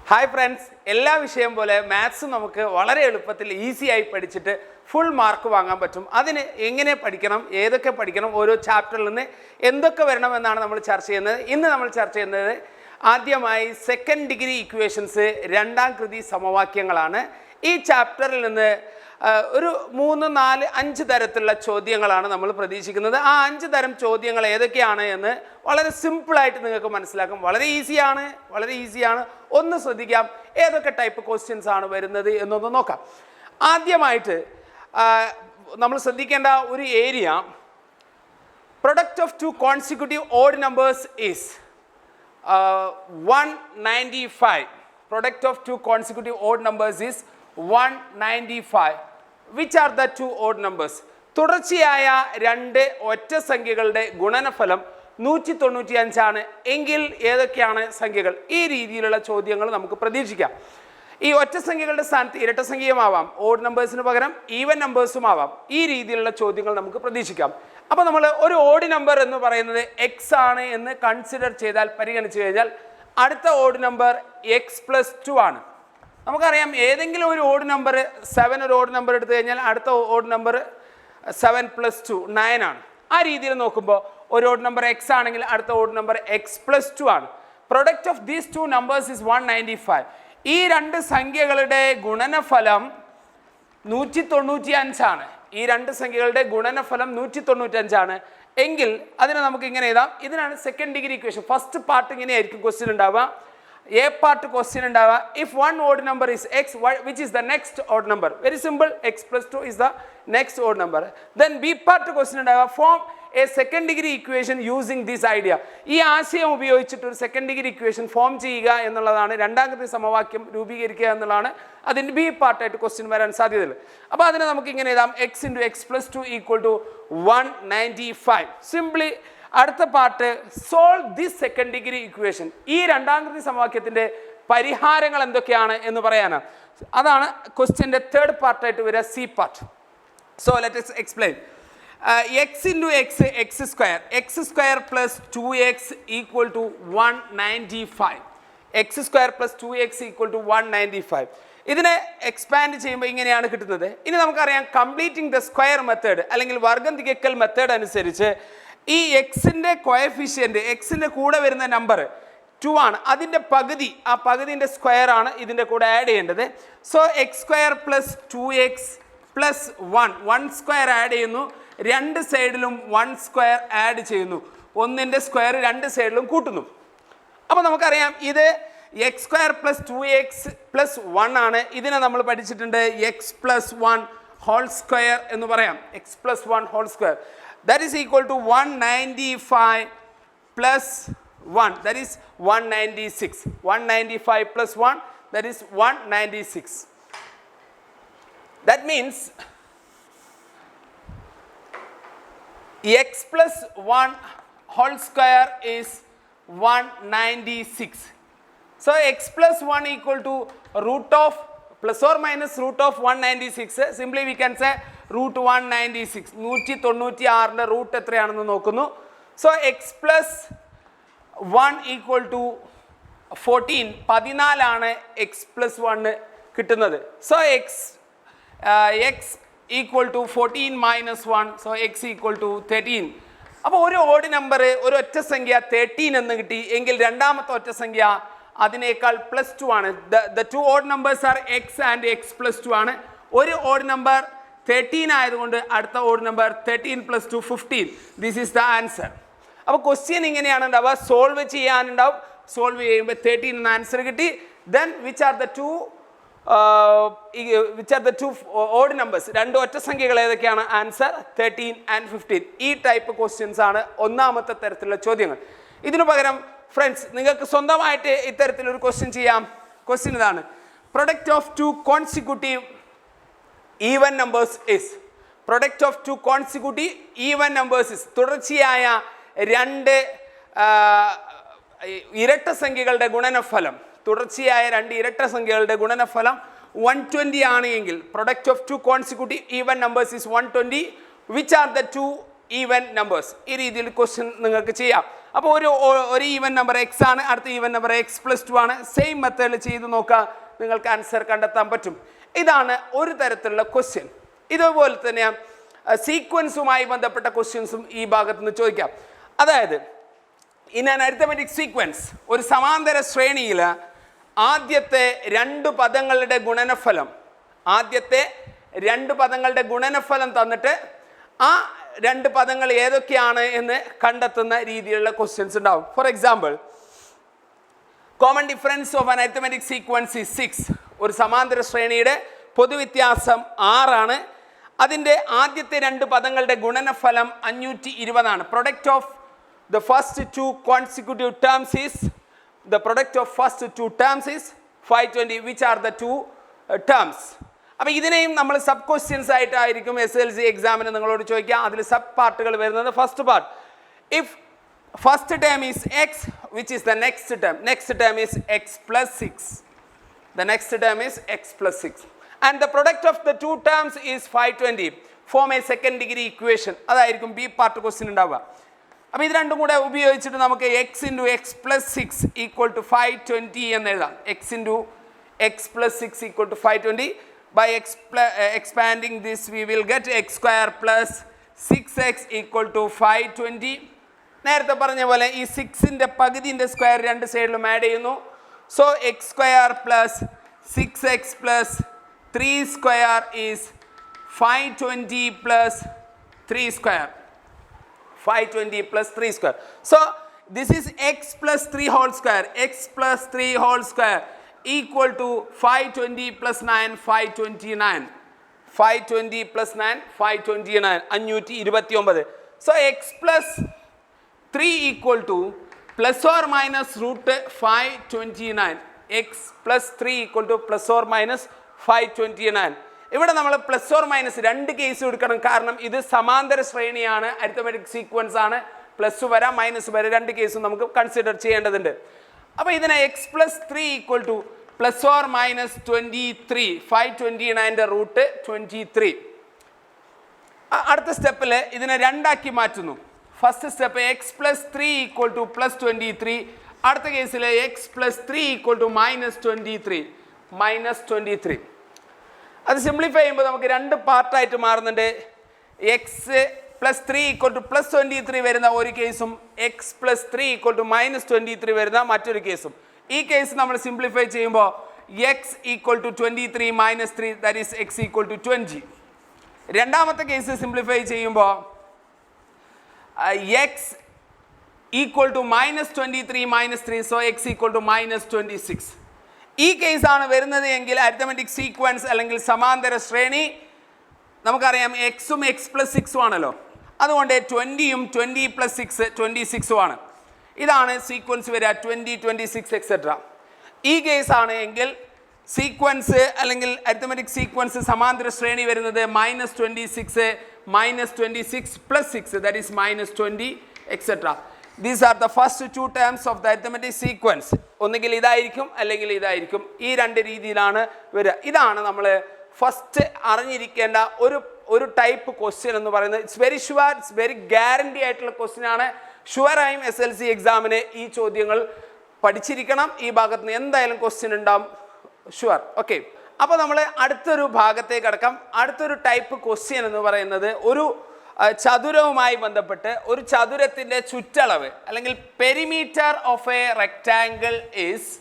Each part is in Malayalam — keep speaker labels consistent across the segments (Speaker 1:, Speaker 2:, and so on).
Speaker 1: ഹായ് ഫ്രണ്ട്സ്, എല്ലാ വിഷയം പോലെ മാത്സ് നമുക്ക് വളരെ എളുപ്പത്തിൽ ഈസിയായി പഠിച്ചിട്ട് ഫുൾ മാർക്ക് വാങ്ങാൻ പറ്റും. അതിന് എങ്ങനെ പഠിക്കണം, ഏതൊക്കെ പഠിക്കണം, ഓരോ ചാപ്റ്ററിൽ നിന്ന് എന്തൊക്കെ വരണമെന്നാണ് നമ്മൾ ചർച്ച ചെയ്യുന്നത്. ഇന്ന് നമ്മൾ ചർച്ച ചെയ്യുന്നത് ആദ്യമായി സെക്കൻഡ് ഡിഗ്രി ഇക്വേഷൻസ്, രണ്ടാം കൃതി സമവാക്യങ്ങളാണ്. ഈ ചാപ്റ്ററിൽ നിന്ന് ഒരു 3, 4, 5 തരത്തിലുള്ള ചോദ്യങ്ങളാണ് നമ്മൾ പ്രതീക്ഷിക്കുന്നത്. ആ 5 തരം ചോദ്യങ്ങൾ ഏതൊക്കെയാണ് എന്ന് വളരെ സിമ്പിളായിട്ട് നിങ്ങൾക്ക് മനസ്സിലാക്കും. വളരെ ഈസിയാണ്. ഒന്ന് ശ്രദ്ധിക്കാം ഏതൊക്കെ ടൈപ്പ് ക്വസ്റ്റ്യൻസ് ആണ് വരുന്നത് എന്നൊന്ന് നോക്കാം. ആദ്യമായിട്ട് നമ്മൾ ശ്രദ്ധിക്കേണ്ട ഒരു area, product of 2 consecutive odd numbers is 195. Product of 2 consecutive odd numbers is 195. Which are the 2 odd numbers? തുടർച്ചയായ 2 ഒറ്റ സംഖ്യകളുടെ ഗുണനഫലം 195 ആണ് എങ്കിൽ ഏതൊക്കെയാണ് സംഖ്യകൾ? ഈ രീതിയിലുള്ള ചോദ്യങ്ങൾ നമുക്ക് പ്രതീക്ഷിക്കാം. ഈ ഒറ്റ സംഖ്യകളുടെ സ്ഥാനത്ത് ഇരട്ട സംഖ്യയുമാവാം, ഓഡ് നമ്പേഴ്സിന് പകരം ഈവൻ നമ്പേഴ്സും ആവാം. ഈ രീതിയിലുള്ള ചോദ്യങ്ങൾ നമുക്ക് പ്രതീക്ഷിക്കാം. അപ്പോൾ നമ്മൾ ഒരു ഓഡ് നമ്പർ എന്ന് പറയുന്നത് എക്സ് ആണ് എന്ന് കൺസിഡർ ചെയ്താൽ, പരിഗണിച്ചു കഴിഞ്ഞാൽ അടുത്ത ഓഡ് നമ്പർ x+2 ആണ്. നമുക്കറിയാം ഏതെങ്കിലും ഒരു ഓഡ് നമ്പർ 7, ഒരു ഓഡ് നമ്പർ എടുത്തു കഴിഞ്ഞാൽ അടുത്ത ഓഡ് നമ്പർ 7+2 9 ആണ്. ആ രീതിയിൽ നോക്കുമ്പോൾ ഒരു ഓഡ് നമ്പർ എക്സ് ആണെങ്കിൽ അടുത്ത ഓഡ് നമ്പർ x+2 ആണ്. Product of these 2 numbers is 195. ഈ 2 സംഖ്യകളുടെ ഗുണനഫലം 195 ആണ്. ഈ 2 സംഖ്യകളുടെ ഗുണനഫലം 195 ആണ് എങ്കിൽ അതിനെ നമുക്ക് ഇങ്ങനെ എഴുതാം. ഇതിനാണ് second degree equation. First part ഇങ്ങനെയായിരിക്കും ക്വസ്റ്റ്യൻ ഉണ്ടാവുക. A part question ഉണ്ടാവുക. If one odd number is x, which is the next odd number? Very simple, x+2 is the next odd number. Then B part question ഉണ്ടാവുക. Form a second degree equation using this idea. ഈ ആശയം ഉപയോഗിച്ചിട്ട് ഒരു സെക്കൻഡ് ഡിഗ്രി ഇക്വേഷൻ ഫോം ചെയ്യുക എന്നുള്ളതാണ്, രണ്ടാം കൃതി സമവാക്യം രൂപീകരിക്കുക എന്നുള്ളതാണ് അതിൻ്റെ ബി പാർട്ടായിട്ട് ക്വസ്റ്റ്യൻ വരാൻ സാധ്യതയുള്ളത്. അപ്പോൾ അതിനെ നമുക്ക് ഇങ്ങനെ എഴുതാം, x × x+2 = 195. സിംപ്ലി അടുത്ത part, solve this second degree equation. ഈ രണ്ടാം കൃതി സമവാക്യത്തിൻ്റെ പരിഹാരങ്ങൾ എന്തൊക്കെയാണ് എന്ന് പറയാനാണ്. അതാണ് ക്വസ്റ്റ്യൻ്റെ തേർഡ് പാർട്ടായിട്ട് വരിക, C part. So let us explain. x × x, x². x² + 2x = 195. x² + 2x = 195. ഇതിനെ എക്സ്പാൻഡ് ചെയ്യുമ്പോൾ ഇങ്ങനെയാണ് കിട്ടുന്നത്. ഇനി നമുക്കറിയാം കംപ്ലീറ്റിംഗ് ദ സ്ക്വയർ മെത്തേഡ് അല്ലെങ്കിൽ വർഗം തികക്കൽ മെത്തേഡ് അനുസരിച്ച് ഈ എക്സിൻ്റെ കോയഫിഷ്യൻ്റ്, എക്സിൻ്റെ കൂടെ വരുന്ന നമ്പർ 2 ആണ്. അതിൻ്റെ പകുതി, ആ പകുതിൻ്റെ സ്ക്വയർ ആണ് ഇതിൻ്റെ കൂടെ ആഡ് ചെയ്യേണ്ടത്. So x² + 2x + 1 square add ചെയ്യുന്നു. 2 സൈഡിലും 1 സ്ക്വയർ ആഡ് ചെയ്യുന്നു. ഒന്നിൻ്റെ സ്ക്വയർ 2 സൈഡിലും കൂട്ടുന്നു. അപ്പോൾ നമുക്കറിയാം ഇത് x² + 2x + 1 ആണ്. ഇതിനെ നമ്മൾ പഠിച്ചിട്ടുണ്ട് x+1 ഹോൾ സ്ക്വയർ എന്ന് പറയാം. x+1 whole square, that is equal to 195 plus 1, that is 196. 195 plus 1, that is 196. That means x+1 whole square is 196. So x+1 = root of plus or minus root of 196. Simply we can say root 196. 196 root എത്രയാണെന്ന് നോക്കുന്നു. So x+1 = 14. 14 x+1 കിട്ടുന്നത്. So x = 14 - 1. So x = 13. അപ്പോൾ ഒരു ഓഡ് നമ്പർ, ഒരു ഒറ്റ സംഖ്യ 13 എന്ന് കിട്ടി എങ്കിൽ രണ്ടാമത്തെ ഒറ്റ സംഖ്യ അതിനേക്കാൾ +2 ആണ്. The 2 odd numbers are x and x+2 ആണ്. ഒരു ഓഡ് നമ്പർ 13 ആയതുകൊണ്ട് അടുത്ത odd number 13 + 2 15. This is the answer. അപ്പോൾ ക്വസ്റ്റ്യൻ ഇങ്ങനെയാണ് ഉണ്ടാവുക, സോൾവ് ചെയ്യാനുണ്ടാവും. സോൾവ് ചെയ്യുമ്പോൾ 13 എന്ന ആൻസർ കിട്ടി. Then which are the two odd numbers? 2 ഒറ്റ സംഖ്യകൾ ഏതൊക്കെയാണ്? Answer 13 and 15. ഈ ടൈപ്പ് ക്വസ്റ്റ്യൻസ് ആണ് ഒന്നാമത്തെ തരത്തിലുള്ള ചോദ്യങ്ങൾ. ഇതിനു പകരം ഫ്രണ്ട്സ് നിങ്ങൾക്ക് സ്വന്തമായിട്ട് ഇത്തരത്തിലൊരു ക്വസ്റ്റ്യൻ ചെയ്യാം. ക്വസ്റ്റ്യൻ ഇതാണ്, product of 2 consecutive even numbers is. Product of 2 consecutive even numbers is. തുടർച്ചയായ 2 ഇരട്ട സംഖ്യകളുടെ ഗുണനഫലം, തുടർച്ചയായ 2 ഇരട്ട സംഖ്യകളുടെ ഗുണനഫലം 120 ആണ് എങ്കിൽ product of 2 consecutive even numbers is 120. Which are the 2 even numbers? ഈ രീതിയിൽ ക്വസ്റ്റ്യൻ നിങ്ങൾക്ക് ചെയ്യാം. അപ്പോൾ ഒരു ഈവൻ നമ്പർ എക്സ് ആണ്, അടുത്ത ഈവൻ നമ്പർ x+2 ആണ്. സെയിം മെത്തേഡിൽ ചെയ്ത് നോക്കുക, നിങ്ങൾക്ക് ആൻസർ കണ്ടെത്താൻ പറ്റും. ഇതാണ് ഒരു തരത്തിലുള്ള ക്വസ്റ്റ്യൻ. ഇതുപോലെ തന്നെ സീക്വൻസുമായി ബന്ധപ്പെട്ട ക്വസ്റ്റ്യൻസും ഈ ഭാഗത്ത് നിന്ന് ചോദിക്കാം. അതായത് ഇൻ ആൻ അരിത്തമെറ്റിക് സീക്വൻസ്, ഒരു സമാന്തര ശ്രേണിയിൽ ആദ്യത്തെ രണ്ട് പദങ്ങളുടെ ഗുണനഫലം തന്നിട്ട് ആ രണ്ട് പദങ്ങൾ ഏതൊക്കെയാണ് എന്ന് കണ്ടെത്തുന്ന രീതിയിലുള്ള ക്വസ്റ്റ്യൻസ് ഉണ്ടാവും. For example, common difference of an arithmetic sequence is 6. ഒരു സമാന്തര ശ്രേണിയുടെ പൊതുവ്യത്യാസം 6 ആണ്. അതിൻ്റെ ആദ്യത്തെ രണ്ട് പദങ്ങളുടെ ഗുണനഫലം 520 ആണ്. Product of the first two consecutive terms is 520. which are the two terms? അപ്പോൾ ഇതിനെയും നമ്മൾ സബ് ക്വസ്റ്റ്യൻസ് ആയിട്ടായിരിക്കും SLC എക്സാമിന് നിങ്ങളോട് ചോദിക്കുക. അതിൽ സബ് പാർട്ടുകൾ വരുന്നത്, first part, if first term is X, which is the next term is x+6. and the product of the two terms is 520. form a second degree equation. അതായിരിക്കും ബി പാർട്ട് ക്വസ്റ്റ്യൻ ഉണ്ടാവുക. അപ്പോൾ ഇത് രണ്ടും കൂടെ ഉപയോഗിച്ചിട്ട് നമുക്ക് x × x+6 = 520 എന്ന് എഴുതാം. x × x+6 = 520. by expanding this we will get x² + 6x = 520. നേരത്തെ പറഞ്ഞ പോലെ ഈ 6ന്റെ പകുതിൻ്റെ സ്ക്വയർ രണ്ട് സൈഡിലും ആഡ് ചെയ്യുന്നു. So x² + 6x + 3² is 520 + 3². 520 + 3². So this is x + 3 whole square. x + 3 whole square equal to 520 + 9, 529. 520 + 9, 529. 529. So x + 3 equal to ±√529. x + 3 equal to ±529. ഇവിടെ നമ്മൾ ± രണ്ട് കേസ് എടുക്കണം. കാരണം ഇത് സമാന്തര ശ്രേണിയാണ്, അരിത്തമെറ്റിക് സീക്വൻസ് ആണ്. പ്ലസ് വരാം, മൈനസ് വരാം, രണ്ട് കേസും നമുക്ക് കൺസിഡർ ചെയ്യേണ്ടതുണ്ട്. അപ്പോൾ ഇതിനെ x + 3 equal to ±23. 529ന്റെ റൂട്ട് 23. അടുത്ത സ്റ്റെപ്പിൽ ഇതിനെ രണ്ടാക്കി മാറ്റുന്നു. First step x + 3 equal to +23. അടുത്ത കേസിൽ x + 3 equal to -23. അത് സിംപ്ലിഫൈ ചെയ്യുമ്പോൾ നമുക്ക് രണ്ട് പാർട്ടായിട്ട് മാറുന്നുണ്ട്. x + 3 equal to +23 വരുന്ന ഒരു കേസും x + 3 equal to -23 വരുന്ന മറ്റൊരു കേസും. ഈ കേസ് നമ്മൾ സിംപ്ലിഫൈ ചെയ്യുമ്പോൾ x equal to 23 - 3, that is x equal to 20. രണ്ടാമത്തെ കേസ് സിംപ്ലിഫൈ ചെയ്യുമ്പോൾ x equal to -23 - 3, so x equal to -26. ഈ കേസാണ് വരുന്നത് എങ്കിൽ അരിത്തമെറ്റിക് സീക്വൻസ് അല്ലെങ്കിൽ സമാന്തര ശ്രേണി നമുക്കറിയാം എക്സും x+6 ആണല്ലോ. അതുകൊണ്ട് 20യും 20 + 6 26 ആണ്. ഇതാണ് സീക്വൻസ് വരിക 20, 26 എക്സെട്ര. ഈ കേസാണ് എങ്കിൽ സീക്വൻസ് അല്ലെങ്കിൽ അരിത്തമെറ്റിക് സീക്വൻസ് സമാന്തര ശ്രേണി വരുന്നത് -26, -26 + 6, that is -20 etcetera. These are the first two terms of the arithmetic sequence. ഒന്നുകിൽ ഇതായിരിക്കും അല്ലെങ്കിൽ ഇതായിരിക്കും. ഈ രണ്ട് രീതിയിലാണ് വരിക. ഇതാണ് നമ്മൾ ഫസ്റ്റ് അറിഞ്ഞിരിക്കേണ്ട ഒരു ടൈപ്പ് ക്വസ്റ്റ്യൻ എന്ന് പറയുന്നത്. It's very sure, it's very guarantee ആയിട്ടുള്ള ക്വസ്റ്റ്യൻ ആണ്. ഷുവറായും SLC എക്സാമിന് ഈ ചോദ്യങ്ങൾ പഠിച്ചിരിക്കണം. ഈ ഭാഗത്ത് നിന്ന് എന്തായാലും ക്വസ്റ്റ്യൻ ഉണ്ടാവും, ഷുവർ. ഓക്കെ, അപ്പോൾ നമ്മൾ അടുത്തൊരു ഭാഗത്തേക്ക് കടക്കാം. അടുത്തൊരു ടൈപ്പ് ക്വസ്റ്റ്യൻ എന്ന് പറയുന്നത് ഒരു ചതുരവുമായി ബന്ധപ്പെട്ട് ഒരു ചതുരത്തിൻ്റെ ചുറ്റളവ് അല്ലെങ്കിൽ perimeter of A rectangle is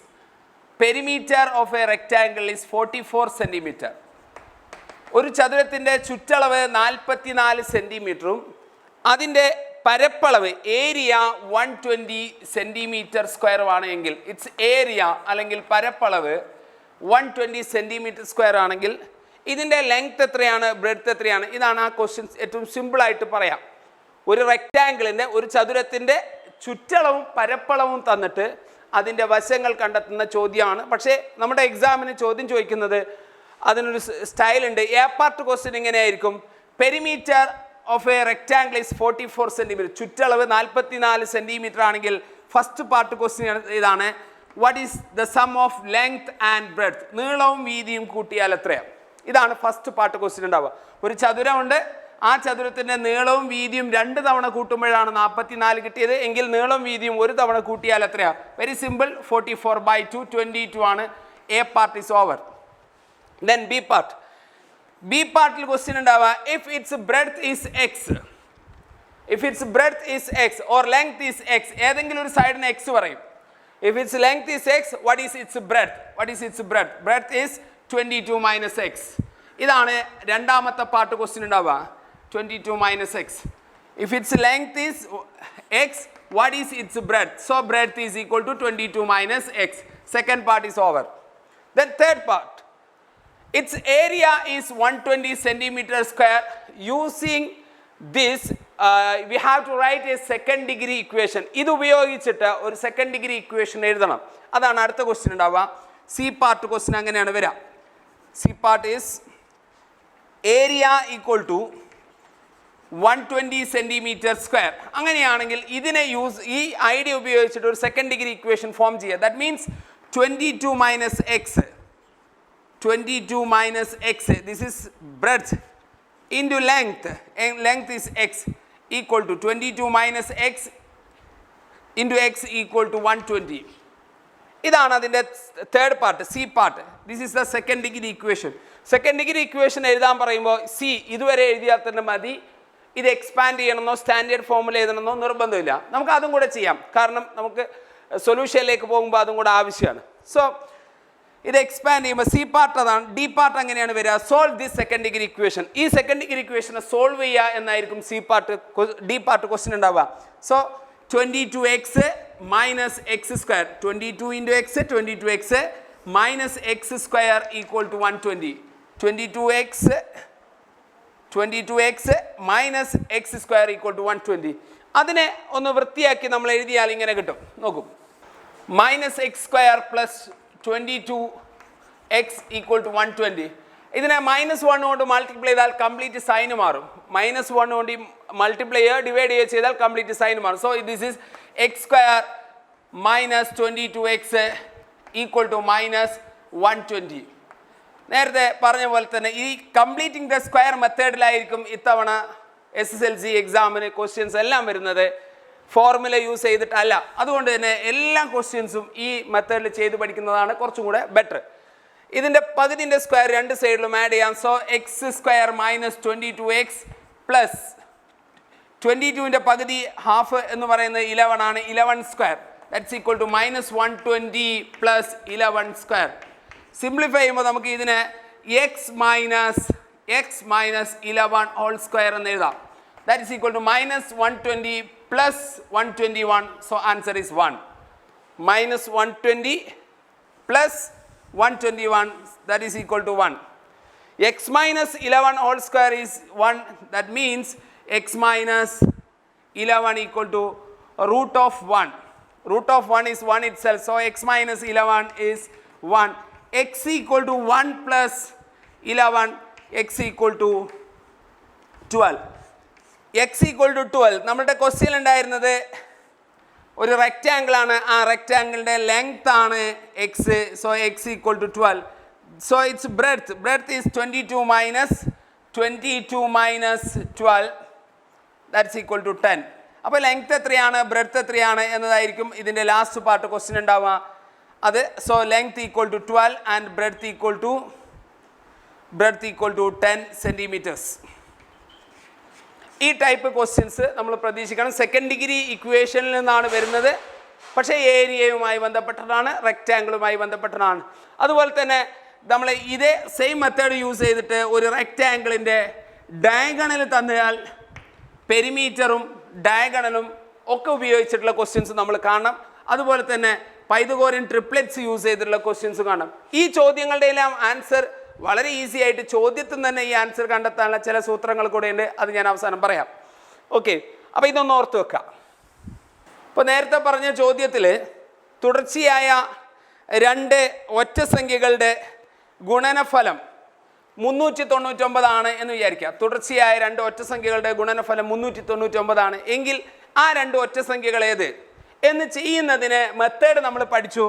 Speaker 1: 44 centimetre. ഒരു ചതുരത്തിൻ്റെ ചുറ്റളവ് 44 സെൻറ്റിമീറ്ററും അതിൻ്റെ പരപ്പളവ് ഏരിയ 120 സെൻറ്റിമീറ്റർ സ്ക്വയറുമാണ് എങ്കിൽ, ഇറ്റ്സ് ഏരിയ അല്ലെങ്കിൽ പരപ്പളവ് 120 സെൻറ്റിമീറ്റർ സ്ക്വയർ ആണെങ്കിൽ ഇതിൻ്റെ ലെങ്ത് എത്രയാണ്, ബ്രെഡ്ത്ത് എത്രയാണ്? ഇതാണ് ആ ക്വസ്റ്റ്യൻസ്. ഏറ്റവും സിമ്പിളായിട്ട് പറയാം. ഒരു റെക്റ്റാങ്കിളിൻ്റെ, ഒരു ചതുരത്തിൻ്റെ ചുറ്റളവും പരപ്പളവും തന്നിട്ട് അതിൻ്റെ വശങ്ങൾ കണ്ടെത്തുന്ന ചോദ്യമാണ്. പക്ഷേ നമ്മുടെ എക്സാമിന് ചോദ്യം ചോദിക്കുന്നത് അതിനൊരു സ്റ്റൈലുണ്ട്. എ പാർട്ട് ക്വസ്റ്റ്യൻ ഇങ്ങനെയായിരിക്കും. Perimeter of A rectangle is 44 centimetre. ചുറ്റളവ് 44 സെൻറ്റിമീറ്റർ ആണെങ്കിൽ ഫസ്റ്റ് പാർട്ട് ക്വസ്റ്റ്യൻ ഇതാണ്. What is the sum of length and breadth? നീളവും വീതിയും കൂട്ടിയാൽ എത്രയാണ്? ഇതാണ് ഫസ്റ്റ് പാർട്ട് ക്വസ്റ്റ്യൻ ഉണ്ടാവുക. ഒരു ചതുരമുണ്ട്, ആ ചതുരത്തിൻ്റെ നീളവും വീതിയും 2 തവണ കൂട്ടുമ്പോഴാണ് 44 കിട്ടിയത് എങ്കിൽ നീളവും വീതിയും ഒരു തവണ കൂട്ടിയാൽ എത്രയാണ്? വെരി സിമ്പിൾ, 44/2, 22 ആണ്. A part is over. Then B part. B പാർട്ടിൽ ക്വസ്റ്റ്യൻ ഉണ്ടാവുക, if it's breadth is X, if it's breadth is X or length is X, ഏതെങ്കിലും ഒരു സൈഡിന് എക്സ് പറയും. If its length is x, what is its breadth? What is its breadth? Breadth is 22 minus x. ഇതാണ് രണ്ടാമത്തെ പാർട്ട് ക്വസ്റ്റ്യൻ ഉണ്ടാവുക, 22 minus x. If its length is x, what is its breadth? So breadth is equal to 22 minus x. Second part is over. Then third part. Its area is 120 centimeter square. Using this, we have to write a second degree equation. ഇത് ഉപയോഗിച്ചിട്ട് ഒരു സെക്കൻഡ് ഡിഗ്രി ഇക്വേഷൻ എഴുതണം. അതാണ് അടുത്ത ക്വസ്റ്റ്യൻ ഉണ്ടാവുക. സി പാർട്ട് ക്വസ്റ്റ്യൻ അങ്ങനെയാണ് വരിക. C part is area equal to 120 centimetre square. അങ്ങനെയാണെങ്കിൽ ഇതിനെ ഈ ഐഡിയ ഉപയോഗിച്ചിട്ട് ഒരു സെക്കൻഡ് ഡിഗ്രി ഇക്വേഷൻ ഫോം ചെയ്യുക. That means 22 minus x, 22 minus x, this is breadth into length, and length is x, equal to 22 minus x into x equal to 120. ഇതാണ് അതിൻ്റെ third part, C part. This is the second degree equation. Second degree equation എഴുതാൻ പറയുമ്പോൾ സി ഇതുവരെ എഴുതിയാൽ തന്നെ മതി. ഇത് എക്സ്പാൻഡ് ചെയ്യണമെന്നോ സ്റ്റാൻഡേർഡ് ഫോമിൽ എഴുതണമെന്നോ നിർബന്ധമില്ല. നമുക്ക് അതും കൂടെ ചെയ്യാം, കാരണം നമുക്ക് സൊല്യൂഷനിലേക്ക് പോകുമ്പോൾ അതും കൂടെ ആവശ്യമാണ്. സോ ഇത് എക്സ്പാൻഡ് ചെയ്യുമ്പോൾ സി പാർട്ട് അതാണ്. ഡി പാർട്ട് എങ്ങനെയാണ് വരിക? Solve this second degree equation. ഈ സെക്കൻഡ് ഡിഗ്രി ഇക്വേഷനെ സോൾവ് ചെയ്യുക എന്നായിരിക്കും C part D part question ഉണ്ടാവുക. So 22x minus x square, 22 into x, 22x minus x square equal to 120. 22x minus x square equal to 120. അതിനെ ഒന്ന് വൃത്തിയാക്കി നമ്മൾ എഴുതിയാൽ ഇങ്ങനെ കിട്ടും. നോക്കൂ, minus x square plus 22x equal to 120. ഇതിനെ -1 കൊണ്ട് മൾട്ടിപ്ലൈ ചെയ്താൽ കംപ്ലീറ്റ് സൈന് മാറും. -1 കൊണ്ട് മൾട്ടിപ്ലൈ ചെയ്യുക ഡിവൈഡ് ചെയ്യുക ചെയ്താൽ കംപ്ലീറ്റ് സൈന് മാറും. So this is x square minus 22x equal to -120. നേരത്തെ പറഞ്ഞ പോലെ തന്നെ ഈ കംപ്ലീറ്റിംഗ് ദ സ്ക്വയർ മെത്തേഡിലായിരിക്കും ഇത്തവണ SSLC എക്സാമിന് ക്വസ്റ്റ്യൻസ് എല്ലാം വരുന്നത്. ഫോർമുല യൂസ് ചെയ്തിട്ടല്ല. അതുകൊണ്ട് തന്നെ എല്ലാ ക്വസ്റ്റ്യൻസും ഈ മെത്തേഡിൽ ചെയ്ത് പഠിക്കുന്നതാണ് കുറച്ചും കൂടെ ബെറ്റർ. ഇതിൻ്റെ പകുതിൻ്റെ സ്ക്വയർ രണ്ട് സൈഡിലും ആഡ് ചെയ്യാം. So x square minus 22x plus 22ൻ്റെ പകുതി ഹാഫ് എന്ന് പറയുന്നത് 11 ആണ്. 11 square that's equal to -120 plus 11 square. Simplify ചെയ്യുമ്പോൾ നമുക്ക് ഇതിനെ എക്സ് മൈനസ് 11 ഹോൾ സ്ക്വയർ എന്ന് എഴുതാം. That is equal to -120 plus 121. So answer is 1. -120 plus 121, that is equal to 1. X minus 11 whole square is 1. That means x minus 11 equal to root of 1. Root of 1 is 1 itself. So x minus 11 is 1. X equal to 1 plus 11. X equal to 12. x equal to 12. നമ്മുടെ ക്വസ്റ്റ്യൻ ഉണ്ടായിരുന്നത് ഒരു റെക്റ്റാങ്കിൾ ആണ്. ആ റെക്റ്റാങ്കിളിൻ്റെ ലെങ്ത് ആണ് x. So x equal to 12. So its breadth is 22 minus 12 that's equal to 10. അപ്പോൾ ലെങ്ത് എത്രയാണ് ബ്രെഡ്ത്ത് എത്രയാണ് എന്നതായിരിക്കും ഇതിൻ്റെ ലാസ്റ്റ് പാർട്ട് ക്വസ്റ്റ്യൻ ഉണ്ടാവുക. അത് so length equal to 12 and breadth equal to 10 centimetres. ഈ ടൈപ്പ് ക്വസ്റ്റ്യൻസ് നമ്മൾ പ്രതീക്ഷിക്കണം. സെക്കൻഡ് ഡിഗ്രി ഇക്വേഷനിൽ നിന്നാണ് വരുന്നത്, പക്ഷേ ഏരിയയുമായി ബന്ധപ്പെട്ടതാണ്, റെക്റ്റാങ്കിളുമായി ബന്ധപ്പെട്ടതാണ്. അതുപോലെ തന്നെ നമ്മൾ ഇതേ സെയിം മെത്തേഡ് യൂസ് ചെയ്തിട്ട് ഒരു റെക്റ്റാങ്കിളിൻ്റെ ഡയഗണൽ തന്നാൽ പെരിമീറ്ററും ഡയഗണലും ഒക്കെ ഉപയോഗിച്ചിട്ടുള്ള ക്വസ്റ്റ്യൻസ് നമ്മൾ കാണണം. അതുപോലെ തന്നെ പൈതഗോറിയൻ ട്രിപ്ലെറ്റ്സ് യൂസ് ചെയ്തിട്ടുള്ള ക്വസ്റ്റ്യൻസ് കാണണം. ഈ ചോദ്യങ്ങളുടെ എല്ലാം ആൻസർ വളരെ ഈസി ആയിട്ട് ചോദ്യത്തിൽ തന്നെ ഈ ആൻസർ കണ്ടെത്താനുള്ള ചില സൂത്രങ്ങൾ കൂടെ ഉണ്ട്. അത് ഞാൻ അവസാനം പറയാം. ഓക്കെ, അപ്പോൾ ഇതൊന്ന് ഓർത്ത് വെക്കാം. ഇപ്പോൾ നേരത്തെ പറഞ്ഞ ചോദ്യത്തിൽ തുടർച്ചയായ രണ്ട് ഒറ്റ സംഖ്യകളുടെ ഗുണനഫലം 399 ആണ് എന്ന് വിചാരിക്കുക. തുടർച്ചയായ രണ്ട് ഒറ്റ സംഖ്യകളുടെ ഗുണനഫലം 399 ആണ് എങ്കിൽ ആ രണ്ട് ഒറ്റ സംഖ്യകൾ ഏത് എന്ന് ചെയ്യുന്നതിന് മെത്തേഡ് നമ്മൾ പഠിച്ചു.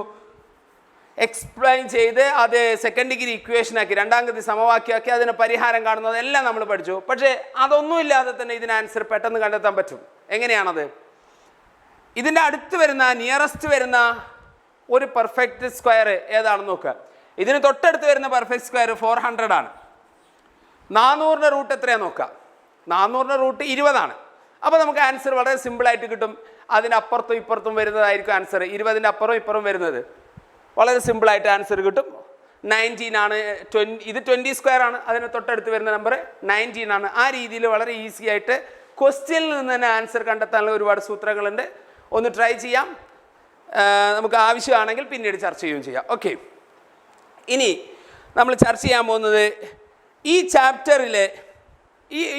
Speaker 1: എക്സ്പ്ലെയിൻ ചെയ്ത് അത് സെക്കൻഡ് ഡിഗ്രി ഇക്വേഷനാക്കി രണ്ടാംഗതി സമവാക്യമാക്കി അതിന് പരിഹാരം കാണുന്നതെല്ലാം നമ്മൾ പഠിച്ചു. പക്ഷേ അതൊന്നുമില്ലാതെ തന്നെ ഇതിന് ആൻസർ പെട്ടെന്ന് കണ്ടെത്താൻ പറ്റും. എങ്ങനെയാണത്? ഇതിൻ്റെ അടുത്ത് വരുന്ന നിയറസ്റ്റ് വരുന്ന ഒരു പെർഫെക്റ്റ് സ്ക്വയർ ഏതാണെന്ന് നോക്കുക. ഇതിന് തൊട്ടടുത്ത് വരുന്ന പെർഫെക്റ്റ് സ്ക്വയർ 400 ആണ്. 400ൻ്റെ റൂട്ട് എത്രയാണെന്ന് നോക്കുക. 400ൻ്റെ റൂട്ട് 20 ആണ്. അപ്പോൾ നമുക്ക് ആൻസർ വളരെ സിമ്പിളായിട്ട് കിട്ടും. അതിനപ്പുറത്തും ഇപ്പുറത്തും വരുന്നതായിരിക്കും ആൻസർ. 20ൻ്റെ അപ്പുറം ഇപ്പുറം വരുന്നത് വളരെ സിമ്പിളായിട്ട് ആൻസർ കിട്ടും. 19 ആണ്. ഇത് 20 സ്ക്വയർ ആണ്. അതിന് തൊട്ടടുത്ത് വരുന്ന നമ്പർ 19 ആണ്. ആ രീതിയിൽ വളരെ ഈസി ആയിട്ട് ക്വസ്റ്റ്യനിൽ നിന്ന് തന്നെ ആൻസർ കണ്ടെത്താനുള്ള ഒരുപാട് സൂത്രങ്ങളുണ്ട്. ഒന്ന് ട്രൈ ചെയ്യാം. നമുക്ക് ആവശ്യമാണെങ്കിൽ പിന്നീട് ചർച്ച ചെയ്യുകയും ചെയ്യാം. ഓക്കെ, ഇനി നമ്മൾ ചർച്ച ചെയ്യാൻ പോകുന്നത് ഈ ചാപ്റ്ററിൽ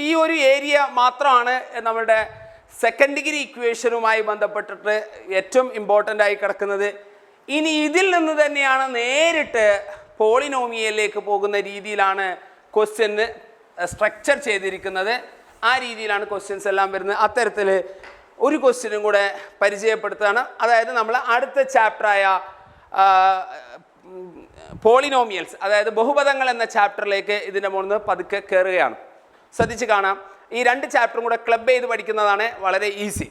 Speaker 1: ഈ ഒരു ഏരിയ മാത്രമാണ് നമ്മളുടെ സെക്കൻഡ് ഡിഗ്രി ഇക്വേഷനുമായി ബന്ധപ്പെട്ടിട്ട് ഏറ്റവും ഇമ്പോർട്ടൻ്റ് ആയി കിടക്കുന്നത്. ഇനി ഇതിൽ നിന്ന് തന്നെയാണ് നേരിട്ട് പോളിനോമിയലിലേക്ക് പോകുന്ന രീതിയിലാണ് ക്വസ്റ്റ്യന് സ്ട്രക്ചർ ചെയ്തിരിക്കുന്നത്. ആ രീതിയിലാണ് ക്വസ്റ്റ്യൻസ് എല്ലാം വരുന്നത്. അത്തരത്തിൽ ഒരു ക്വസ്റ്റ്യനും കൂടെ പരിചയപ്പെടുത്തുകയാണ്. അതായത് നമ്മൾ അടുത്ത ചാപ്റ്ററായ പോളിനോമിയൽസ്, അതായത് ബഹുപദങ്ങൾ എന്ന ചാപ്റ്ററിലേക്ക് ഇതിൻ്റെ മുകളിൽ പതുക്കെ കയറുകയാണ്. ശ്രദ്ധിച്ച് കാണാം. ഈ 2 ചാപ്റ്ററും കൂടെ ക്ലബ് ചെയ്ത് പഠിക്കുന്നതാണ് വളരെ ഈസി.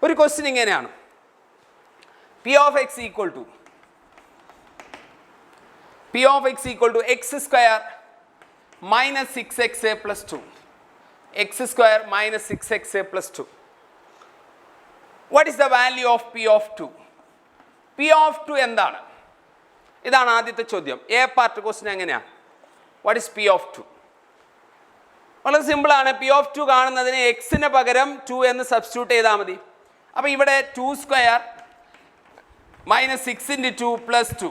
Speaker 1: ഒരു ക്വസ്റ്റ്യൻ ഇങ്ങനെയാണ്: P of x equal to x square minus 6x plus 2. X square minus 6x plus 2. What is the value of P of 2? P of 2 എന്താണ്? ഇതാണ് ആദ്യത്തെ ചോദ്യം. എ പാർട്ട് ക്വസ്റ്റ്യൻ എങ്ങനെയാണ്? What is P of 2? വളരെ സിമ്പിളാണ്. P of 2 കാണുന്നതിന് എക്സിന് പകരം 2 എന്ന് സബ്സ്റ്റിറ്റ്യൂട്ട് ചെയ്താൽ മതി. അപ്പോൾ ഇവിടെ 2 square minus 6 into 2 plus 2.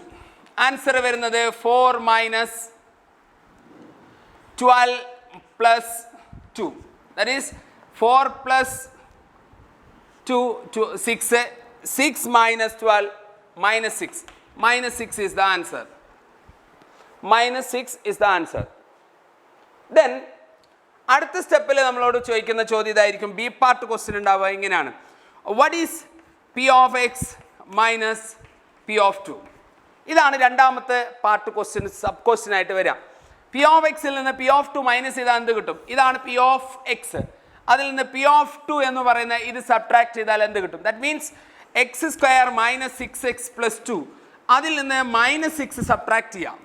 Speaker 1: Answer വരുന്നത് 4 minus 12 plus 2. That is 4 plus 2, 6. 6 minus 12 minus 6. Minus 6 is the answer. Minus 6 is the answer. Then അടുത്ത സ്റ്റെപ്പിൽ നമ്മളോട് ചോദിക്കുന്ന ചോദ്യം ഇതായിരിക്കും. ബി പാർട്ട് ക്വസ്റ്റ്യൻ ഉണ്ടാവുക ഇങ്ങനെയാണ്: what is P of x minus P of 2? ഇതാണ് രണ്ടാമത്തെ പാർട്ട് ക്വസ്റ്റ്യൻ, സബ് ക്വസ്റ്റ്യൻ ആയിട്ട് വരാം. P of x ൽ നിന്ന് P of 2 മൈനസ് ചെയ്താൽ എന്ത് കിട്ടും? ഇതാണ് P of x. അതിൽ നിന്ന് P of 2 എന്ന് പറയുന്ന ഇത് സബ്ട്രാക്ട് ചെയ്താൽ എന്ത് കിട്ടും? That means x square minus 6x plus 2. അതിൽ നിന്ന് മൈനസ് 6 സബ്ട്രാക്ട് ചെയ്യാം.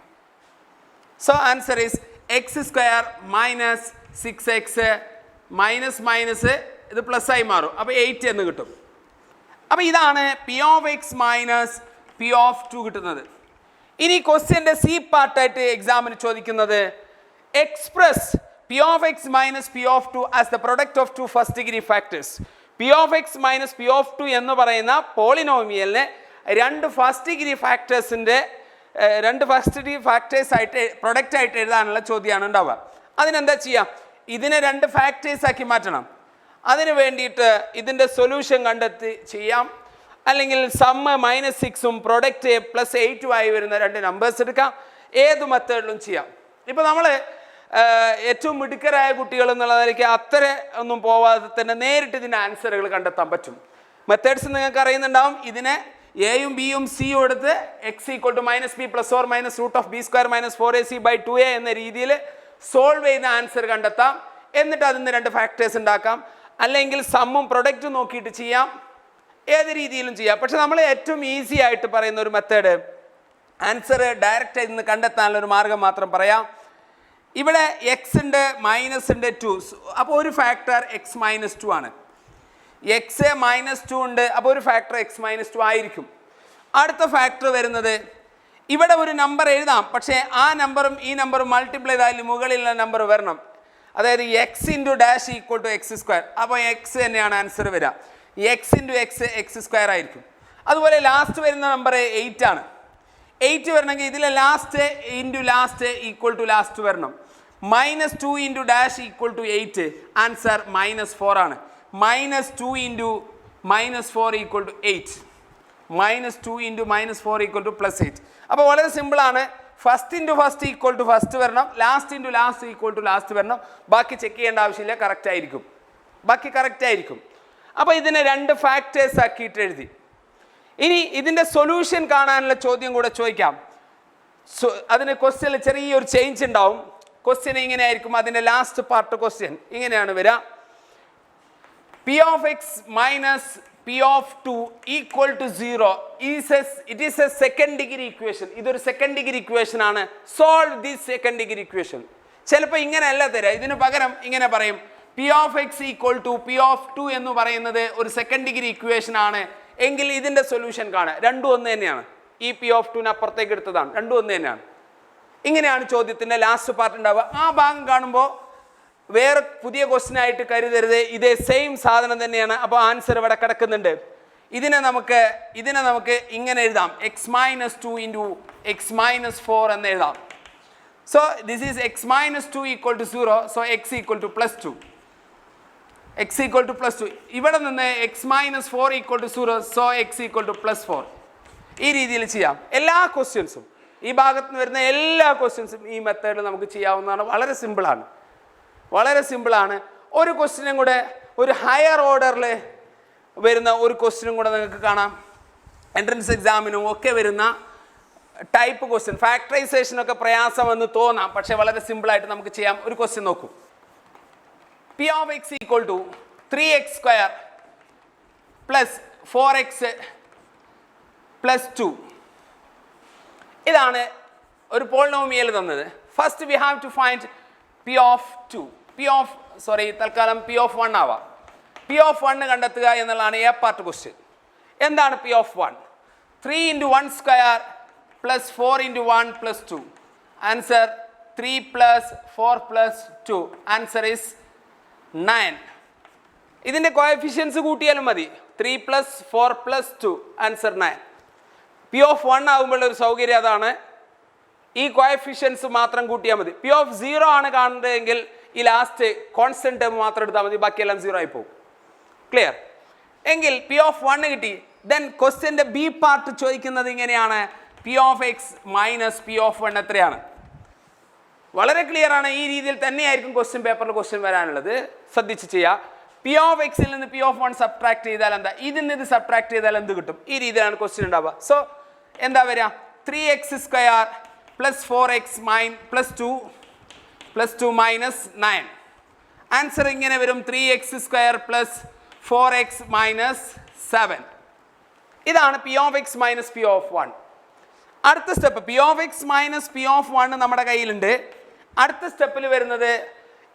Speaker 1: So answer is x square minus 6x minus minus ഇത് പ്ലസ് ആയി മാറും. അപ്പോൾ 8 എന്ന് കിട്ടും. അപ്പോൾ ഇതാണ് P of x minus P of 2 കിട്ടുന്നത്. ഇനി ക്വസ്റ്റ്യൻ്റെ സി പാർട്ടായിട്ട് എക്സാമിന് ചോദിക്കുന്നത് express P of x minus P of 2 as the product of 2 first degree factors. P of x minus P of 2 എന്ന് പറയുന്ന പോളിനോമിയലിനെ 2 ഫസ്റ്റ് ഡിഗ്രി ഫാക്ടേഴ്സിൻ്റെ 2 ഫസ്റ്റ് ഡിഗ്രി ഫാക്ടേഴ്സ് ആയിട്ട് പ്രൊഡക്റ്റ് ആയിട്ട് എഴുതാനുള്ള ചോദ്യമാണ് ഉണ്ടാവുക. അതിനെന്താ ചെയ്യുക? ഇതിനെ 2 ഫാക്ടേഴ്സ് ആക്കി മാറ്റണം. അതിന് വേണ്ടിയിട്ട് ഇതിൻ്റെ സൊല്യൂഷൻ കണ്ടെത്തി ചെയ്യാം. അല്ലെങ്കിൽ സമ്മ് -6ഉം പ്രൊഡക്റ്റ് +8ഉം ആയി വരുന്ന 2 നമ്പേഴ്സ് എടുക്കാം. ഏത് മെത്തേഡിലും ചെയ്യാം. ഇപ്പോൾ നമ്മൾ ഏറ്റവും മിടുക്കരായ കുട്ടികൾ എന്നുള്ളതിലേക്ക് അത്ര ഒന്നും പോവാതെ തന്നെ നേരിട്ട് ഇതിൻ്റെ ആൻസറുകൾ കണ്ടെത്താൻ പറ്റും. മെത്തേഡ്സ് നിങ്ങൾക്ക് അറിയുന്നുണ്ടാവും. ഇതിനെ എയും ബിയും സിയും എടുത്ത് x = -b + or -√b² - 4ac/2a എന്ന രീതിയിൽ സോൾവ് ചെയ്യുന്ന ആൻസർ കണ്ടെത്താം. എന്നിട്ട് അതിൽ നിന്ന് 2 ഫാക്ടേഴ്സ് ഉണ്ടാക്കാം. അല്ലെങ്കിൽ സമ്മും പ്രൊഡക്റ്റും നോക്കിയിട്ട് ചെയ്യാം. ഏത് രീതിയിലും ചെയ്യാം. പക്ഷെ നമ്മൾ ഏറ്റവും ഈസി ആയിട്ട് പറയുന്ന ഒരു മെത്തേഡ് ആൻസർ ഡയറക്റ്റ് ആയി നിന്ന് കണ്ടെത്താനുള്ള ഒരു മാർഗം മാത്രം പറയാം. ഇവിടെ എക്സ് ഉണ്ട്, മൈനസ് ഉണ്ട് 2. അപ്പോൾ ഒരു ഫാക്ടർ x - 2 ആണ്. x -2 ഉണ്ട്. അപ്പോൾ ഒരു ഫാക്ടർ x - 2 ആയിരിക്കും. അടുത്ത ഫാക്ടർ വരുന്നത് ഇവിടെ ഒരു നമ്പർ എഴുതാം. പക്ഷേ ആ നമ്പറും ഈ നമ്പറും മൾട്ടിപ്ലൈ ചെയ്താൽ മുകളിലുള്ള നമ്പർ വരണം. അതായത് x × ഡാഷ് = x². അപ്പോൾ x തന്നെയാണ് ആൻസർ വരിക. x × x² ആയിരിക്കും. അതുപോലെ ലാസ്റ്റ് വരുന്ന നമ്പർ 8 ആണ്. 8 വരണമെങ്കിൽ ഇതിലെ last into last equal to last വരണം. -2 × ഡാഷ് = 8. ആൻസർ -4 ആണ്. -2 × -4 = 8. -2 × -4 = +8. അപ്പോൾ വളരെ സിമ്പിളാണ്. First into first equal to first വരണം. Last into last equal to last വരണം. ബാക്കി ചെക്ക് ചെയ്യേണ്ട ആവശ്യമില്ല. കറക്റ്റ് ആയിരിക്കും. ബാക്കി കറക്റ്റ് ആയിരിക്കും. അപ്പോൾ ഇതിനെ 2 ഫാക്ടേഴ്സ് ആക്കിയിട്ട് എഴുതി. ഇനി ഇതിൻ്റെ സൊല്യൂഷൻ കാണാനുള്ള ചോദ്യം കൂടെ ചോദിക്കാം. അതിന് ക്വസ്റ്റ്യനിൽ ചെറിയൊരു ചേഞ്ച് ഉണ്ടാവും. ക്വസ്റ്റ്യൻ ഇങ്ങനെ ആയിരിക്കും. അതിൻ്റെ ലാസ്റ്റ് പാർട്ട് ക്വസ്റ്റ്യൻ ഇങ്ങനെയാണ് വരിക. P of x minus P of 2 equal to 0 it is a second degree equation. ഇതൊരു സെക്കൻഡ് ഡിഗ്രി ഇക്വേഷൻ ആണ്. Solve this second degree equation. ചിലപ്പോൾ ഇങ്ങനെയല്ല തരാം. ഇതിന് പകരം ഇങ്ങനെ പറയും P of x equal to P of 2 എന്ന് പറയുന്നത് ഒരു സെക്കൻഡ് ഡിഗ്രി ഇക്വേഷൻ ആണ് എങ്കിൽ ഇതിൻ്റെ സൊല്യൂഷൻ കാണുക. രണ്ടും ഒന്ന് തന്നെയാണ്. ഈ P of 2 അപ്പുറത്തേക്ക് എടുത്തതാണ്. രണ്ടും ഒന്ന് തന്നെയാണ്. ഇങ്ങനെയാണ് ചോദ്യത്തിൻ്റെ ലാസ്റ്റ് പാർട്ട് ഉണ്ടാവുക. ആ ഭാഗം കാണുമ്പോൾ വേറെ പുതിയ ക്വസ്റ്റ്യൻ ആയിട്ട് കരുതരുത്. ഇതേ സെയിം സാധനം തന്നെയാണ്. അപ്പോൾ ആൻസർ ഇവിടെ കിടക്കുന്നുണ്ട്. ഇതിനെ നമുക്ക് ഇങ്ങനെ എഴുതാം. X minus 2 into x minus 4 എന്ന് എഴുതാം. So this is x minus 2 equal to 0. So x equal to plus 2. X equal to plus 2. ഇവിടെ നിന്ന് x minus 4 equal to 0. So x equal to plus 4. ഈ രീതിയിൽ ചെയ്യാം. എല്ലാ ക്വസ്റ്റ്യൻസും ഈ ഭാഗത്ത് നിന്ന് വരുന്ന എല്ലാ ക്വസ്റ്റ്യൻസും ഈ മെത്തേഡിൽ നമുക്ക് ചെയ്യാവുന്നതാണ്. വളരെ സിമ്പിളാണ്. വളരെ സിമ്പിളാണ്. ഒരു ക്വസ്റ്റ്യനും കൂടെ, ഒരു ഹയർ ഓർഡറിൽ വരുന്ന ഒരു ക്വസ്റ്റ്യനും കൂടെ നിങ്ങൾക്ക് കാണാം. എൻട്രൻസ് എക്സാമിനും ഒക്കെ വരുന്ന ടൈപ്പ് ക്വസ്റ്റ്യൻ. ഫാക്ടറൈസേഷനൊക്കെ പ്രയാസമെന്ന് തോന്നാം, പക്ഷേ വളരെ സിമ്പിളായിട്ട് നമുക്ക് ചെയ്യാം. ഒരു ക്വസ്റ്റ്യൻ നോക്കൂ. P of x equal to 3x square plus 4x plus 2. ഇതാണ് ഒരു പോളിനോമിയൽ തന്നത്. First we have to find P of 2. തൽക്കാലം P of 1 ആവാം. P of 1 കണ്ടെത്തുക എന്നുള്ളതാണ് എ പാർട്ട് ക്വസ്റ്റ്യൻ. എന്താണ് P of 1? 3 into 1 square plus 4 into 1 plus 2. Answer 3 plus 4 plus 2. Answer is 9. ഇതിൻ്റെ കോഎഫിഷ്യൻസ് കൂട്ടിയാലും മതി. 3 plus 4 plus 2. Answer 9. P of 1 ആകുമ്പോൾ ഒരു സൗകര്യം അതാണ്. ഈ കോഎഫിഷ്യൻസ് മാത്രം കൂട്ടിയാൽ മതി. P of 0 ആണ് കാണുന്നതെങ്കിൽ ഈ ലാസ്റ്റ് കോൺസ്റ്റന്റ് ടേം മാത്രം എടുത്താൽ മതി. ബാക്കിയെല്ലാം 0 ആയി പോകും. ക്ലിയർ? എങ്കിൽ P of 1 കിട്ടി. ദെൻ ക്വസ്റ്റ്യൻ്റെ ബി പാർട്ട് ചോദിക്കുന്നത് ഇങ്ങനെയാണ്. P of x minus P of 1 എത്രയാണ്? വളരെ ക്ലിയർ ആണ്. ഈ രീതിയിൽ തന്നെയായിരിക്കും ക്വസ്റ്റ്യൻ പേപ്പറിൽ ക്വസ്റ്റ്യൻ വരാനുള്ളത്. ശ്രദ്ധിച്ച് ചെയ്യുക. P of x ൽ നിന്ന് P of 1 സബ്ട്രാക്ട് ചെയ്താൽ എന്താ? ഇതിൽ ഇത് സബ്ട്രാക്ട് ചെയ്താൽ എന്ത് കിട്ടും? ഈ രീതിയിലാണ് ക്വസ്റ്റ്യൻ ഉണ്ടാവുക. സോ എന്താ വരിക? 3x square plus 4x plus 2 minus 9. Answer ഇങ്ങനെ വരും. 3x square plus 4x minus 7. ഇതാണ് P of x minus P of 1. അടുത്ത step P of x minus P of 1 നമ്മുടെ കയ്യിലുണ്ട്. അടുത്ത സ്റ്റെപ്പിൽ വരുന്നത്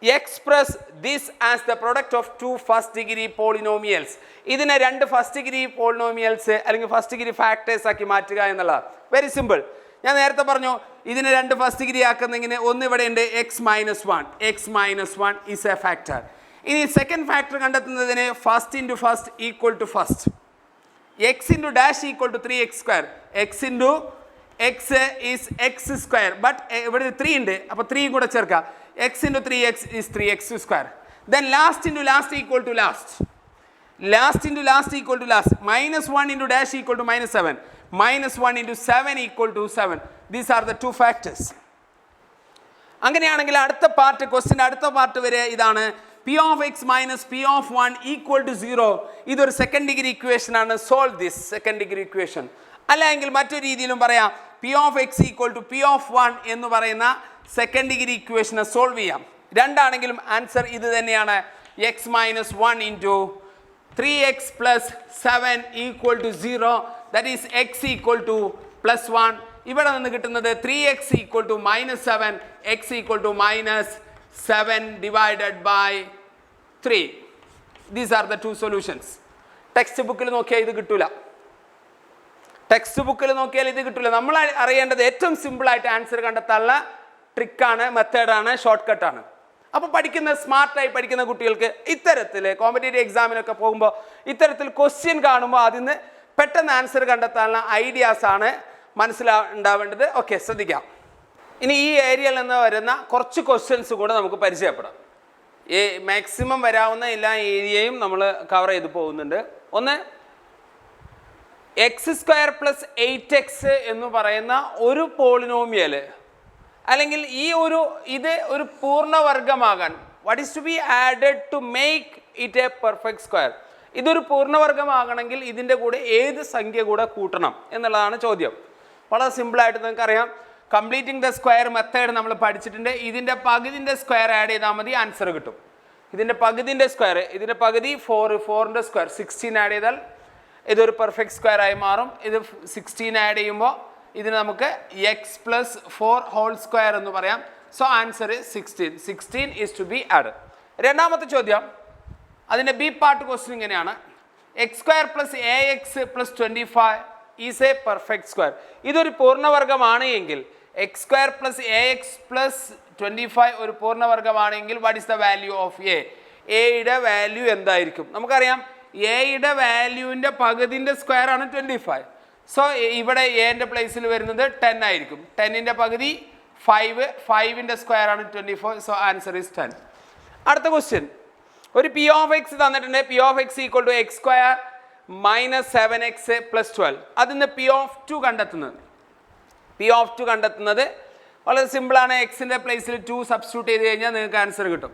Speaker 1: express this as the product of 2 first degree polynomials. ഇതിനെ 2 ഫസ്റ്റ് ഡിഗ്രി പോളിനോമിയൽസ് അല്ലെങ്കിൽ ഫസ്റ്റ് ഡിഗ്രി ഫാക്ടേഴ്സ് ആക്കി മാറ്റുക എന്നുള്ളതാണ്. Very simple. ഞാൻ നേരത്തെ പറഞ്ഞു ഇതിനെ 2 ഫസ്റ്റ് ഡിഗ്രി ആക്കുന്നതിന് ഒന്ന് ഇവിടെ ഉണ്ട്. X minus 1 is a factor. ഇനി സെക്കൻഡ് ഫാക്ടർ കണ്ടെത്തുന്നതിന് first into first equal to first. X into dash equal to 3x square. X into x is x square. But ഇവിടെ 3 ഉണ്ട്. അപ്പോൾ 3 കൂടെ ചേർക്കുക. X into 3x is 3x square. Then last into last equal to last. Last into last equal to last. Minus 1 into dash equal to minus 7. Minus 1 into 7 equal to 7. These are the 2 factors. അങ്ങനെയാണെങ്കിൽ അടുത്ത പാർട്ട് ക്വസ്റ്റ്യൻ അടുത്ത പാർട്ട് വരെ ഇതാണ്. P of x minus P of 1 equal to 0. ഇതൊരു സെക്കൻഡ് ഡിഗ്രി ഇക്വേഷൻ ആണ്. Solve this second degree equation. അല്ലെങ്കിൽ മറ്റൊരു രീതിയിലും പറയാം. P of x equal to P of 1 എന്ന് പറയുന്ന സെക്കൻഡ് ഡിഗ്രി ഇക്വേഷനെ സോൾവ് ചെയ്യാം. രണ്ടാണെങ്കിലും ആൻസർ ഇത് തന്നെയാണ്. X minus 1 into 3x plus 7 equal to 0. That is x equal to plus 1. ഇവിടെ നിന്ന് കിട്ടുന്നത് 3x equal to minus 7. X equal to minus 7 divided by 3. These are the 2 solutions. ടെക്സ്റ്റ് ബുക്കിൽ നോക്കിയാൽ ഇത് കിട്ടൂല. ടെക്സ്റ്റ് ബുക്കിൽ നോക്കിയാൽ ഇത് കിട്ടില്ല. നമ്മൾ അറിയേണ്ടത് ഏറ്റവും സിമ്പിളായിട്ട് ആൻസർ കണ്ടെത്താനുള്ള ട്രിക്കാണ്, മെത്തേഡാണ്, ഷോർട്ട് കട്ടാണ്. അപ്പോൾ സ്മാർട്ടായി പഠിക്കുന്ന കുട്ടികൾക്ക് ഇത്തരത്തിൽ കോമ്പറ്റേറ്റീവ് എക്സാമിനൊക്കെ പോകുമ്പോൾ ഇത്തരത്തിൽ ക്വസ്റ്റ്യൻ കാണുമ്പോൾ അതിന് പെട്ടെന്ന് ആൻസർ കണ്ടെത്താനുള്ള ഐഡിയാസാണ് മനസ്സിലാവേണ്ടത്. ഓക്കെ, ശ്രദ്ധിക്കാം. ഇനി ഈ ഏരിയയിൽ നിന്ന് വരുന്ന കുറച്ച് ക്വസ്റ്റ്യൻസ് കൂടെ നമുക്ക് പരിചയപ്പെടാം. മാക്സിമം വരാവുന്ന എല്ലാ ഏരിയയും നമ്മൾ കവർ ചെയ്ത് പോകുന്നുണ്ട്. ഒന്ന്, എക്സ് സ്ക്വയർ പ്ലസ് 8x എന്ന് പറയുന്ന ഒരു പോളിനോമിയൽ അല്ലെങ്കിൽ ഇത് ഒരു പൂർണ്ണവർഗമാകാൻ what is to be added to make it a perfect square. ഇതൊരു പൂർണ്ണവർഗമാകണമെങ്കിൽ ഇതിൻ്റെ കൂടെ ഏത് സംഖ്യ കൂടെ കൂട്ടണം എന്നുള്ളതാണ് ചോദ്യം. വളരെ സിമ്പിളായിട്ട് നിങ്ങൾക്കറിയാം, കംപ്ലീറ്റിംഗ് ദ സ്ക്വയർ മെത്തേഡ് നമ്മൾ പഠിച്ചിട്ടുണ്ട്. ഇതിൻ്റെ പകുതിൻ്റെ സ്ക്വയർ ആഡ് ചെയ്താൽ മതി, ആൻസർ കിട്ടും. ഇതിൻ്റെ പകുതിൻ്റെ സ്ക്വയർ, ഇതിൻ്റെ പകുതി 4ൻ്റെ സ്ക്വയർ 16 ആഡ് ചെയ്താൽ ഇതൊരു പെർഫെക്റ്റ് സ്ക്വയർ ആയി മാറും. ഇത് 16 ആഡ് ചെയ്യുമ്പോൾ ഇതിന് നമുക്ക് x+4 എന്ന് പറയാം. So answer 16 is to be add. രണ്ടാമത്തെ ചോദ്യം, അതിൻ്റെ ബി പാർട്ട് ക്വസ്റ്റ്യൻ ഇങ്ങനെയാണ്. x² + ax + 25 is a perfect square. ഇതൊരു പൂർണ്ണവർഗമാണ് എങ്കിൽ x² + ax + 25 ഒരു പൂർണ്ണവർഗമാണെങ്കിൽ what is the value of a? എയുടെ വാല്യൂ എന്തായിരിക്കും? നമുക്കറിയാം എയുടെ വാല്യൂവിൻ്റെ പകുതിൻ്റെ സ്ക്വയർ ആണ് 25. സോ ഇവിടെ എൻ്റെ പ്ലേസിൽ വരുന്നത് 10 ആയിരിക്കും. 10ൻ്റെ പകുതി 5ൻ്റെ സ്ക്വയർ ആണ് 24. So answer is 10. അടുത്ത ക്വസ്റ്റ്യൻ, ഒരു പി ഓഫ് എക്സ് തന്നിട്ടുണ്ട്. P of x equal to x² - 7x + 12. അതിന് പി ഓഫ് 2 കണ്ടെത്തുന്നത്. പി ഓഫ് 2 കണ്ടെത്തുന്നത് വളരെ സിമ്പിളാണ്. എക്സിൻ്റെ പ്ലേസിൽ 2 സബ്സ്റ്റിറ്റ്യൂട്ട് ചെയ്ത് കഴിഞ്ഞാൽ നിങ്ങൾക്ക് ആൻസർ കിട്ടും.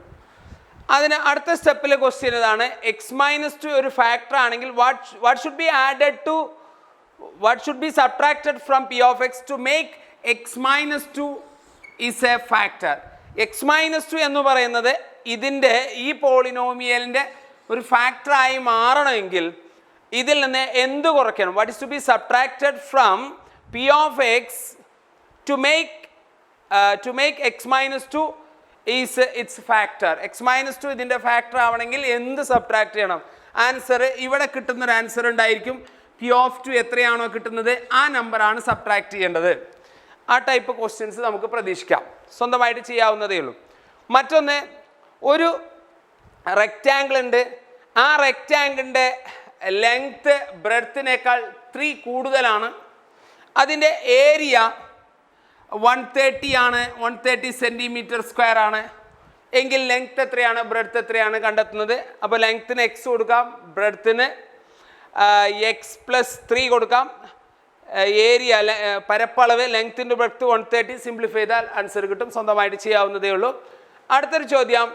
Speaker 1: അതിന് അടുത്ത സ്റ്റെപ്പിലെ ക്വസ്റ്റ്യൻ ഇതാണ്. x-2 ഒരു ഫാക്ടർ ആണെങ്കിൽ what should be subtracted from P of x to make x-2 is a factor. x-2 എന്ന് പറയുന്നത് ഇതിൻ്റെ ഈ പോളിനോമിയലിൻ്റെ ഒരു ഫാക്ടറായി മാറണമെങ്കിൽ ഇതിൽ നിന്ന് എന്ത് കുറയ്ക്കണം? What is to be subtracted from P of x to make x-2 is its factor. x-2 ഇതിൻ്റെ ഫാക്ടർ ആവണമെങ്കിൽ എന്ത് സബ്ട്രാക്ട് ചെയ്യണം? ആൻസർ ഇവിടെ കിട്ടുന്നൊരു ആൻസർ ഉണ്ടായിരിക്കും. പി ഓഫ് 2 എത്രയാണോ കിട്ടുന്നത് ആ നമ്പറാണ് സബ്ട്രാക്ട് ചെയ്യേണ്ടത്. ആ ടൈപ്പ് ക്വസ്റ്റ്യൻസ് നമുക്ക് പ്രതീക്ഷിക്കാം, സ്വന്തമായിട്ട് ചെയ്യാവുന്നതേ ഉള്ളൂ. മറ്റൊന്ന്, ഒരു റെക്റ്റാങ്കിൾ ഉണ്ട്. ആ റെക്റ്റാങ്കിളിൻ്റെ ലെങ്ത്ത് ബ്രെഡ്ത്തിനേക്കാൾ 3 കൂടുതലാണ്. അതിൻ്റെ ഏരിയ 130 ആണ്, 130 cm² ആണ്. എങ്കിൽ ലെങ്ത് എത്രയാണ്, ബ്രെഡ്ത്ത് എത്രയാണ് കണ്ടെത്തുന്നത്? അപ്പോൾ ലെങ്ത്തിന് x കൊടുക്കാം, ബ്രെഡ്ത്തിന് x+3 കൊടുക്കാം. ഏരിയ പരപ്പളവ് ലെങ്ത്തിൻ്റെ ബ്രെഡ്ത്ത് 130 സിംപ്ലിഫൈ ചെയ്താൽ ആൻസർ കിട്ടും. സ്വന്തമായിട്ട് ചെയ്യാവുന്നതേ ഉള്ളൂ. അടുത്തൊരു ചോദ്യം,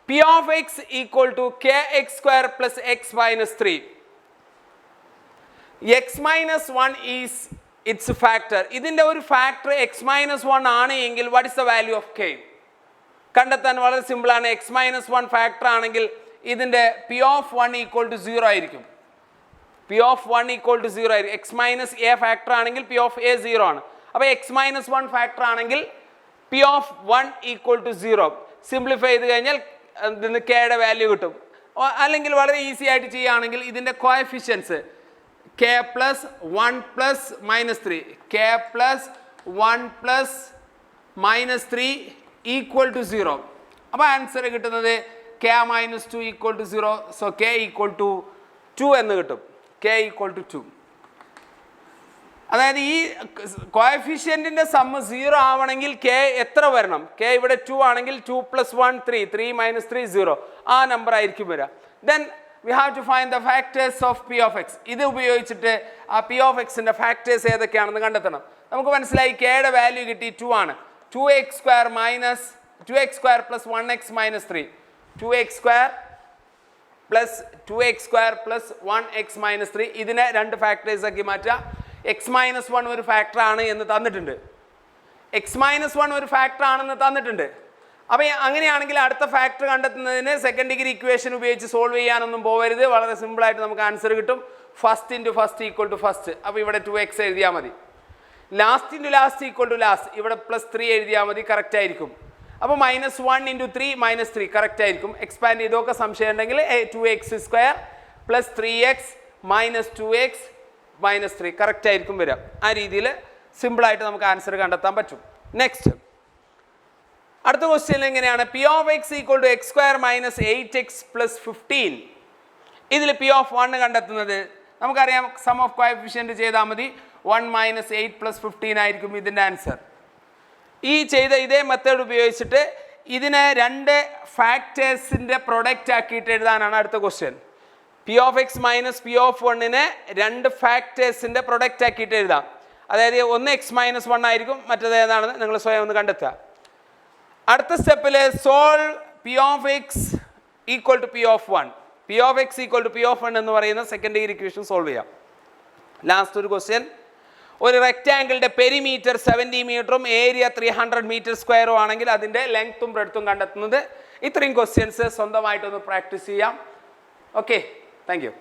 Speaker 1: P of x equal to kx² + x-3. x-1 is its factor. ഇതിൻ്റെ ഒരു ഫാക്ടർ x-1 ആണ് എങ്കിൽ what is the value of k? കണ്ടെത്താൻ വളരെ സിമ്പിളാണ്. x-1 ഫാക്ടർ ആണെങ്കിൽ ഇതിൻ്റെ പി ഓഫ് 1 ഈക്വൽ ടു 0 ആയിരിക്കും. പി ഓഫ് 1 ഈക്വൽ ടു 0 ആയിരിക്കും. x-a ഫാക്ടർ ആണെങ്കിൽ പി ഓഫ് a 0 ആണ്. അപ്പോൾ x-1 ഫാക്ടർ ആണെങ്കിൽ P of 1 equal to 0 simplify ചെയ്ത് കഴിഞ്ഞാൽ ഇതിന് കെയുടെ വാല്യൂ കിട്ടും. അല്ലെങ്കിൽ വളരെ ഈസി ആയിട്ട് ചെയ്യുകയാണെങ്കിൽ ഇതിൻ്റെ coefficients k + 1 + -3, k + 1 + -3 equal to 0. അപ്പോൾ ആൻസർ കിട്ടുന്നത് k - 2 equal to 0. So k equal to 2 എന്ന് കിട്ടും. k equal to 2. അതായത് ഈ കോഎഫിഷ്യൻറ്റിൻ്റെ സമ്മ് 0 ആവണമെങ്കിൽ k എത്ര വരണം? k ഇവിടെ 2 ആണെങ്കിൽ 2 + 1 3, 3 - 3 0. ആ നമ്പർ ആയിരിക്കും വരിക. Then we have to find the factors of p of x. ഇത് ഉപയോഗിച്ചിട്ട് ആ p of xൻ്റെ ഫാക്ടേഴ്സ് ഏതൊക്കെയാണെന്ന് കണ്ടെത്തണം. നമുക്ക് മനസ്സിലായി kയുടെ വാല്യൂ കിട്ടി 2 ആണ്. 2x² + 1x - 3, 2x² + 1x - 3. ഇതിനെ 2 ഫാക്ടേഴ്സ് ആക്കി മാറ്റുക. x-1 ഒരു ഫാക്ടർ ആണ് എന്ന് തന്നിട്ടുണ്ട്. x-1 ഒരു ഫാക്ടർ ആണെന്ന് തന്നിട്ടുണ്ട്. അപ്പോൾ അങ്ങനെയാണെങ്കിൽ അടുത്ത ഫാക്ടർ കണ്ടെത്തുന്നതിന് സെക്കൻഡ് ഡിഗ്രി ഇക്വേഷൻ ഉപയോഗിച്ച് സോൾവ് ചെയ്യാനൊന്നും പോകരുത്. വളരെ സിമ്പിളായിട്ട് നമുക്ക് ആൻസർ കിട്ടും. First into first equal to first. അപ്പോൾ ഇവിടെ 2x എഴുതിയാൽ മതി. Last into last equal to last. ഇവിടെ +3 എഴുതിയാൽ മതി, കറക്റ്റ് ആയിരിക്കും. അപ്പോൾ -1 × 3 -3 കറക്റ്റ് ആയിരിക്കും. എക്സ്പാൻഡ് ചെയ്തൊക്കെ സംശയം ഉണ്ടെങ്കിൽ 2x² + 3x - 2x - 3 കറക്റ്റ് ആയിരിക്കും വരിക. ആ രീതിയിൽ സിമ്പിളായിട്ട് നമുക്ക് ആൻസർ കണ്ടെത്താൻ പറ്റും. നെക്സ്റ്റ്, അടുത്ത ക്വസ്റ്റ്യൻ എങ്ങനെയാണ്? P of x equal to x² - 8x + 15. ഇതിൽ പി ഓഫ് 1 കണ്ടെത്തുന്നത് നമുക്കറിയാം. സം ഓഫ് കോഎഫിഷ്യൻറ്റ് ചെയ്താൽ മതി. 1 - 8 + 15 ആയിരിക്കും ഇതിൻ്റെ ആൻസർ. ഈ ചെയ്ത ഇതേ മെത്തേഡ് ഉപയോഗിച്ചിട്ട് ഇതിനെ 2 ഫാക്ടേഴ്സിൻ്റെ പ്രൊഡക്റ്റ് ആക്കിയിട്ട് എഴുതാനാണ് അടുത്ത question. P of x - P of 1നെ 2 ഫാക്ടേഴ്സിൻ്റെ പ്രൊഡക്റ്റ് ആക്കിയിട്ട് എഴുതാം. അതായത് ഒന്ന് x-1 ആയിരിക്കും, മറ്റേത് ഏതാണെന്ന് നിങ്ങൾ സ്വയം ഒന്ന് കണ്ടെത്തുക. അടുത്ത സ്റ്റെപ്പിൽ solve P of x equal to P of 1. P P of x equal to P of n എന്ന് പറയുന്ന സെക്കൻഡ് ഡിഗ്രി ഇക്വേഷൻ സോൾവ് ചെയ്യാം. ലാസ്റ്റ് ഒരു ക്വസ്റ്റ്യൻ, ഒരു റെക്റ്റാങ്കിളിൻ്റെ പെരിമീറ്റർ 70 മീറ്ററും ഏരിയ 300 മീറ്റർ സ്ക്വയറും ആണെങ്കിൽ അതിൻ്റെ ലെങ്ത്തും ബ്രെഡ്ത്തും കണ്ടെത്തുന്നത്. ഇത്രയും ക്വസ്റ്റ്യൻസ് സ്വന്തമായിട്ടൊന്ന് പ്രാക്ടീസ് ചെയ്യാം. Okay, thank you.